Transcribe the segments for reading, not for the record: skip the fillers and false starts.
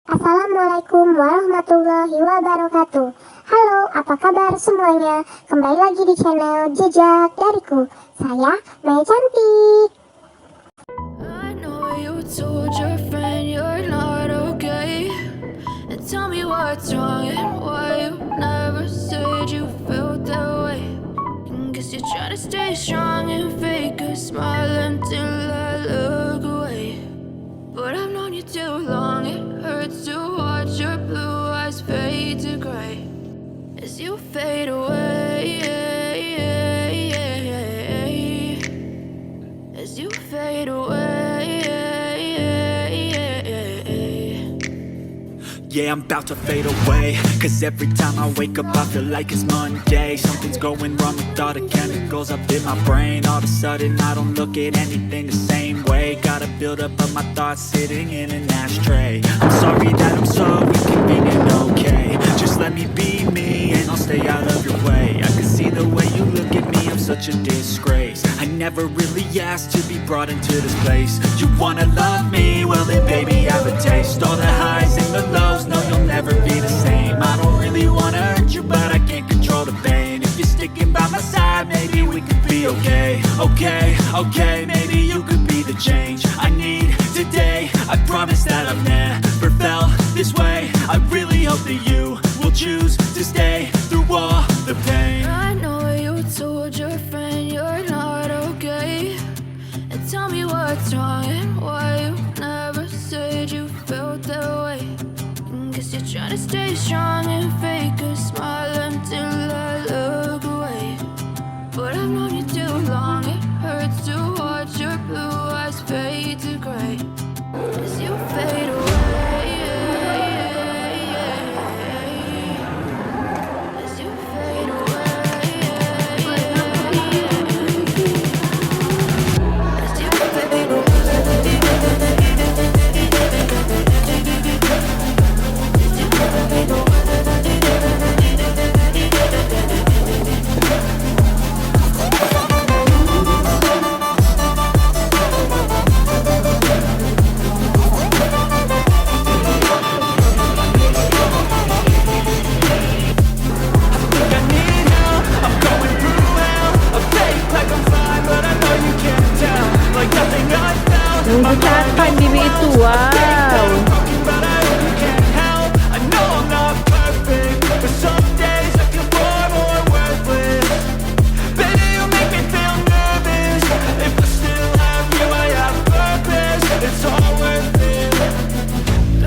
Assalamualaikum warahmatullahi wabarakatuh. Halo, apa kabar semuanya? Kembali lagi di channel Jejak Dariku. Saya Mei Cantik. I know you told your friend you're not okay, and tell me what's wrong and why you never said you felt that way. Guess you're trying to stay strong and fake a smile until I look away. But I've known you too long, it hurts to watch your blue eyes fade to gray as you fade away, as you fade away. Yeah, I'm about to fade away, cause every time I wake up I feel like it's Monday. Something's going wrong with all the chemicals up in my brain. All of a sudden I don't look at anything the same way. Gotta build up of my thoughts sitting in an ashtray. I'm sorry that I'm so inconvenient, okay. Just let me be me and I'll stay out of your way. I can see the way you look at me, I'm such a disgrace. I never really asked to be brought into this place. You wanna love me? Well then baby I have a taste. All the highs and the lows, no you'll never be the same. I don't really wanna hurt you but I can't control the pain. If you're sticking by my side maybe we could be okay. Okay, maybe you could be the change I need today. I promise that I've never felt this way. I really hope that you will choose to stay through all the pain. I know you told your friend you're not okay, and tell me what's wrong and why you never said you felt that way. Guess you're trying to stay strong and fake a smile until I look away. But I've known you too long, it hurts to watch your blue eyes fade to gray as you fade away, as you fade away, as you fade away. Cakap bibi itu, wow.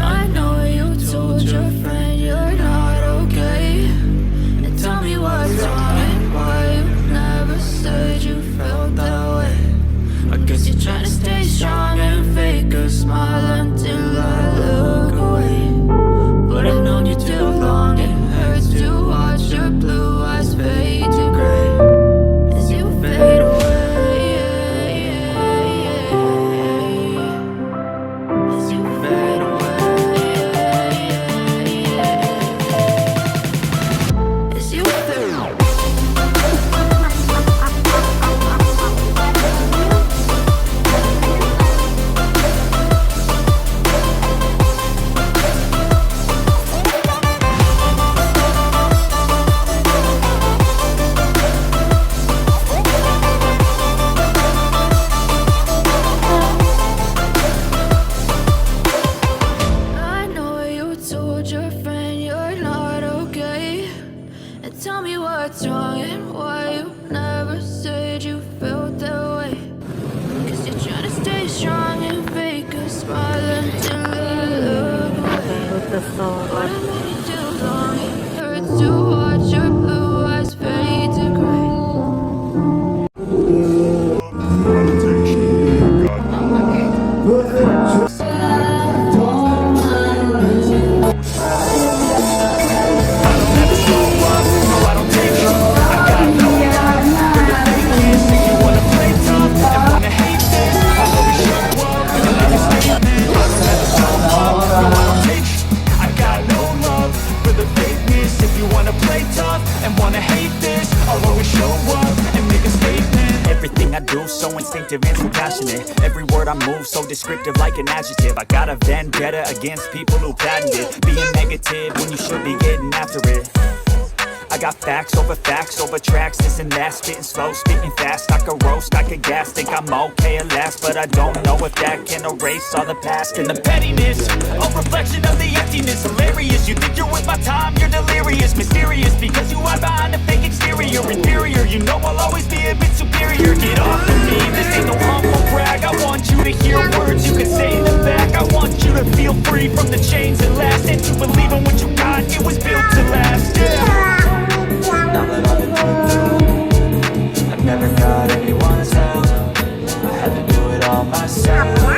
I know you told your friend you're not okay, and tell me what's wrong and why you never said you felt that way. I guess you're trying to stay strong and fake a smile until I look away. But I've known you too long, it hurts to watch your blue eyes fade to gray as you fade away, as you fade away, as you fade away. I know you told your friend you're not okay, and tell me what's wrong and why you never said you felt that way. Cause you're trying to stay strong and fake a smile until I look away. But I've known you too long, it hurts to watch your blue eyes fade to gray. I got no love for the fakeness. If you wanna play instinctive and so passionate. Every word I move so descriptive like an adjective. I got a vendetta against people who patented being negative when you should be getting after it. I got facts over tracks, this and that, spitting slow, spitting fast. I could roast, I could gas, think I'm okay at last, but I don't know if that can erase all the past and the pettiness. A reflection of the emptiness, hilarious. You think you're worth my time, you're delirious, mysterious, because you hide behind a fake exterior. Inferior, you know I'll always be a bit superior. Get off of me, this ain't no humble brag. I want you to hear words you can say in the back. I want you to feel free from the chains that last, and to believe in what you got, it was built to last, yeah. Now that I've been put through, I've never got anyone's help. I had to do it all myself. I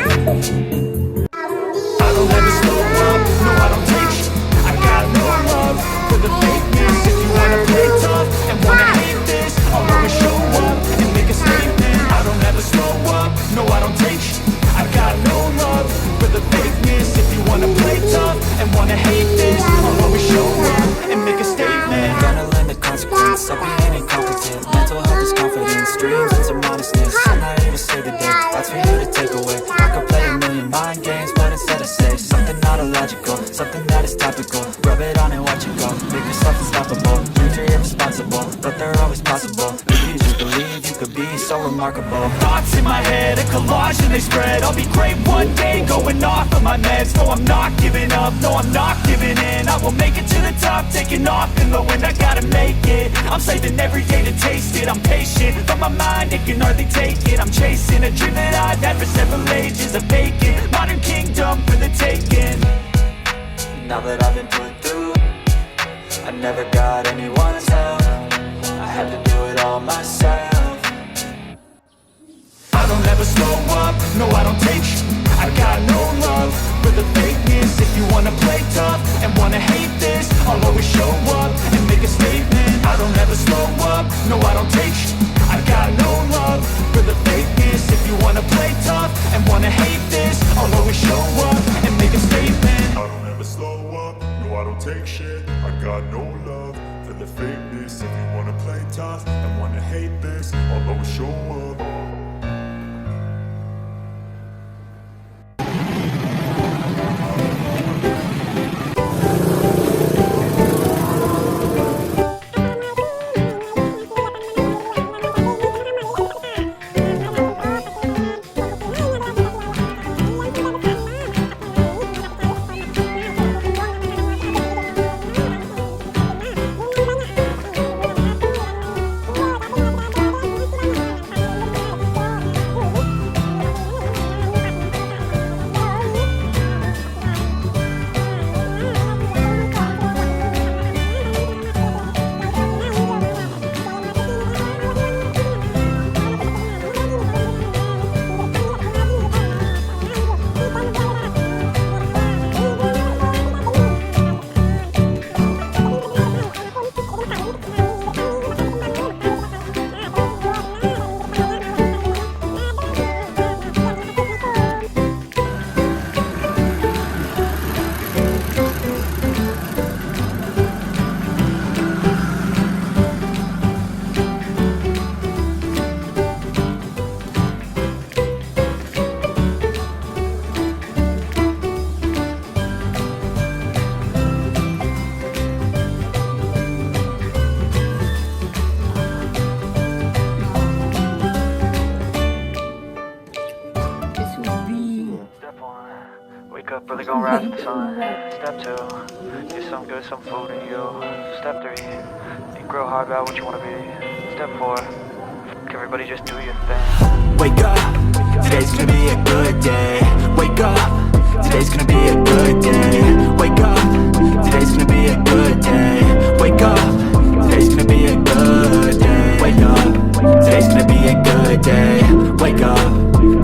don't ever slow up, no I don't take sh**. I got no love for the fakeness. If you wanna play tough and wanna hate this, I'll always show up and make a statement. I don't ever slow up, no I don't take sh**. I got no love for the fakeness. If you wanna play tough and wanna hate this, I'll always show up and make a statement. Gonna learn the consequence of being incompetent. Mental health is confidence, dreams and some modestness. I'm not here to save the day, that's for you to take away. I could play a million mind games, but instead I say something not illogical, something that is topical. Rub it on and watch it go, make yourself unstoppable. Dreams are irresponsible, but they're always possible. If you just believe, you could be so remarkable. Thoughts in my head, a collage and they spread. I'll be great one day, going off of my meds. No, I'm not giving up, no, I'm not giving in. I will make it to the top, taking off in the wind. I gotta make it, I'm saving every day to taste it. I'm patient, but my mind, it can hardly take it. I'm chasing a dream that I've had for several ages. A vacant, modern kingdom for the taking. Now that I've been put through, I never got anyone's help. I had to do it all myself. I don't ever slow up, no I don't take sh**. I got no love for the fakeness. If you wanna play tough and wanna hate this, I'll always show up and make a statement. I don't ever slow up, no I don't take sh**. I got no love for the fakeness. If you wanna play tough and wanna hate this, I'll always show up and make a statement. I don't ever slow up, no I don't take shit. I got no love for the fakeness. If you wanna play tough and wanna hate this, I'll always show up. Really gonna ride in the sun. Step 2, get some good, some food in you. Step 3, think real hard about what you wanna be. Step 4, everybody just do your thing. Wake up, today's gonna be a good day. Wake up, today's gonna be a good day. Wake up, today's gonna be a good day. Wake up, today's gonna be a good day. Wake up, today's gonna be a good day. Wake up,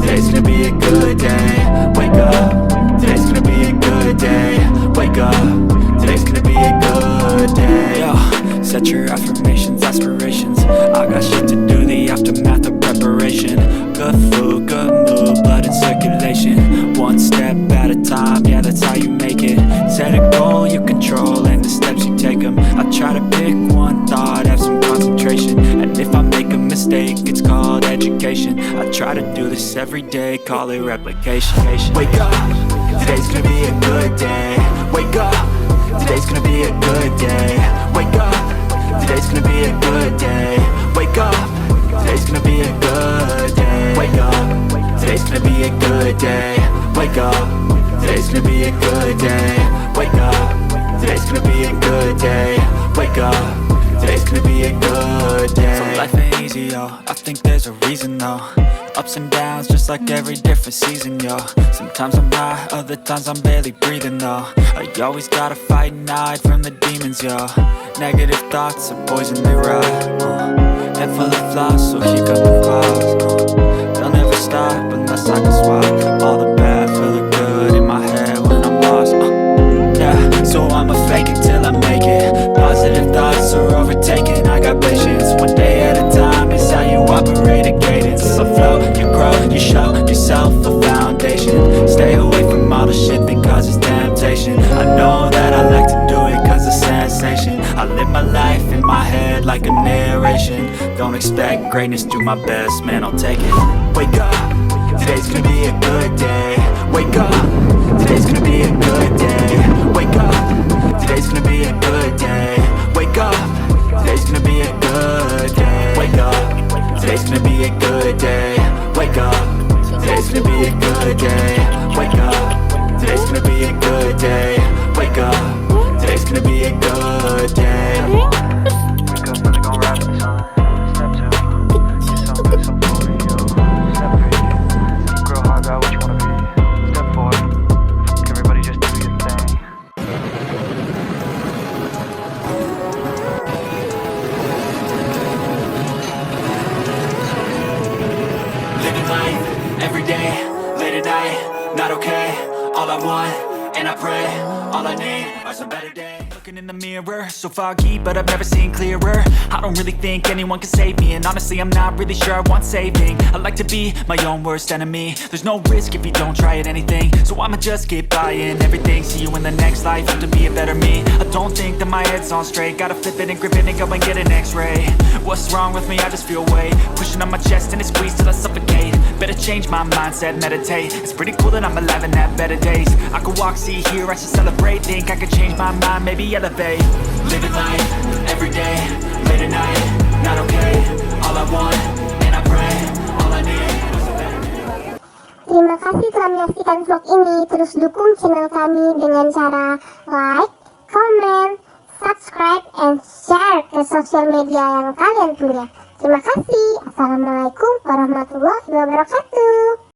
today's gonna be a good day. Wake up, today's gonna be a good day. Wake up, today's gonna be a good day. Yo, set your affirmations, aspirations. I got shit to do, the aftermath of preparation. Good food, good mood, blood in circulation. One step at a time, yeah, that's how you make it. Set a goal you control and the steps you take them. I try to pick one thought, have some concentration. And if I make a mistake, it's called education. I try to do this every day, call it replication. Wake up, today's gonna be a good day. Wake up, today's gonna be a good day. Wake up, today's gonna be a good day. Wake up, today's gonna be a good day. Wake up, today's gonna be a good day. Wake up, today's gonna be a good day. Wake up, today's gonna be a good day. Wake up, today's gonna be a good day. So life ain't easy, yo, I think there's a reason though. Ups and downs, just like every different season, yo. Sometimes I'm high, other times I'm barely breathing, though. I always gotta fight and hide from the demons, yo. Negative thoughts are poison, they rot. Head full of flaws, so here come the clouds. They'll never stop unless I can swap all the bad for the good in my head when I'm lost. Yeah, so I'ma fake it till I make it. Positive thoughts are overtaken, I got patience. One day at a time is how you operate a cadence. So flow, you grow, you show yourself a foundation. Stay away from all the shit that causes temptation. I know that I like to do it cause it's sensation. I live my life in my head like a narration. Don't expect greatness, do my best, man, I'll take it. Wake up, today's gonna be a good day. Wake up, today's gonna be a good day. Wake up, today's gonna be a good day. Wake up, today's gonna be a good day. Wake up, today's gonna be a good day. Wake up, today's gonna be a good day. Wake up, today's gonna be a good day. Wake up, today's gonna be a good day. Wake up, really gon' rise to the sun. Step 2, get something for you. Step 3, grow hard, got what you wanna be. Step 4, everybody just do your thing. Living life, every day, late at night, not okay. All I want, and I pray, all I need are some better days. Looking in the mirror, so foggy, but I've never seen clearer. I don't really think anyone can save me, and honestly I'm not really sure I want saving. I like to be my own worst enemy. There's no risk if you don't try at anything, so I'ma just keep buying everything. See you in the next life, have to be a better me. I don't think that my head's on straight, gotta flip it and grip it and go and get an x-ray. What's wrong with me? I just feel weight pushing on my chest and it squeezes till I suffocate. Better change my mindset, meditate. It's pretty cool that I'm alive and have better days. I could walk, see, hear, I should celebrate. Think I could change my mind, maybe elevate. Living life, every day, late at night, not okay. All I want, and I pray, all I need is a better day. Terima kasih telah menyaksikan vlog ini. Terus dukung channel kami dengan cara like, comment, subscribe, and share ke sosial media yang kalian punya. Terima kasih. Assalamualaikum warahmatullahi wabarakatuh.